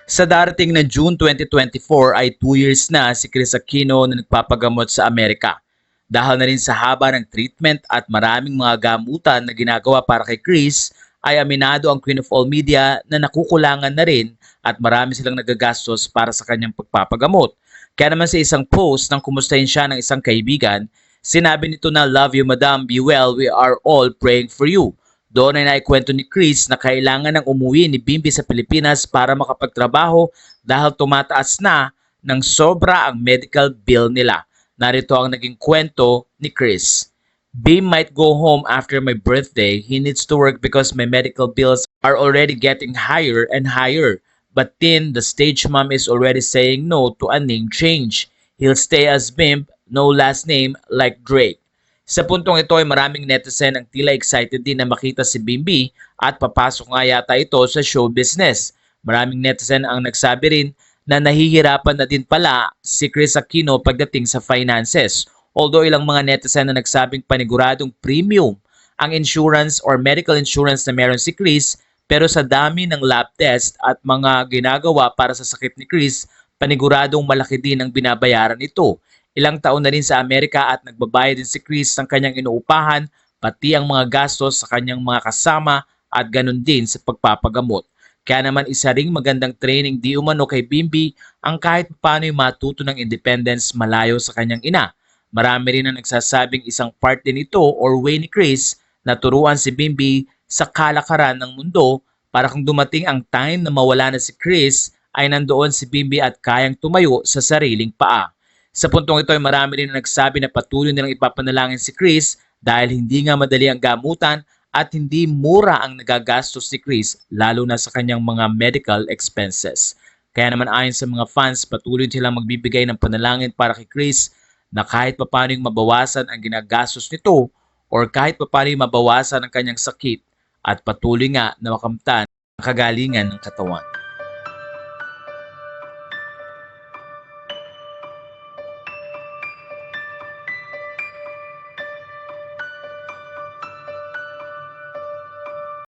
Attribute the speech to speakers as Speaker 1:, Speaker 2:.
Speaker 1: Sa darating na June 2024 ay 2 years na si Chris Aquino na nagpapagamot sa Amerika. Dahil na rin sa haba ng treatment at maraming mga gamutan na ginagawa para kay Chris, ay aminado ang Queen of All Media na nakukulangan na rin at marami silang nagagastos para sa kanyang pagpapagamot. Kaya naman sa isang post nang kumustahin siya ng isang kaibigan, sinabi nito na, "Love you madam, be well, we are all praying for you." Doon ay naikwento ni Chris na kailangan ng umuwi ni Bimbi sa Pilipinas para makapagtrabaho dahil tumataas na ng sobra ang medical bill nila. Narito ang naging kwento ni Chris. "Bim might go home after my birthday. He needs to work because my medical bills are already getting higher and higher. But then the stage mom is already saying no to a name change. He'll stay as Bim, no last name like Drake." Sa puntong ito ay maraming netizen ang tila excited din na makita si Bimbi at papasok nga yata ito sa show business. Maraming netizen ang nagsabi rin na nahihirapan na din pala si Chris Aquino pagdating sa finances. Although ilang mga netizen na nagsabing paniguradong premium ang insurance or medical insurance na meron si Chris, pero sa dami ng lab test at mga ginagawa para sa sakit ni Chris, paniguradong malaki din ang binabayaran ito. Ilang taon na rin sa Amerika at nagbabayad din si Chris ng kanyang inuupahan, pati ang mga gastos sa kanyang mga kasama at ganun din sa pagpapagamot. Kaya naman isa ring magandang training di umano kay Bimbi ang kahit paano matuto ng independence malayo sa kanyang ina. Marami rin ang nagsasabing isang part din ito or way ni Chris na turuan si Bimbi sa kalakaran ng mundo para kung dumating ang time na mawala na si Chris ay nandoon si Bimbi at kayang tumayo sa sariling paa. Sa puntong ito ay marami rin na nagsabi na patuloy nilang ipapanalangin si Chris dahil hindi nga madali ang gamutan at hindi mura ang nagagastos ni Chris lalo na sa kanyang mga medical expenses. Kaya naman ayon sa mga fans, patuloy silang magbibigay ng panalangin para kay Chris na kahit papaano mabawasan ang ginagastos nito or kahit papaano mabawasan ang kanyang sakit at patuloy nga na makamtan ang kagalingan ng katawan.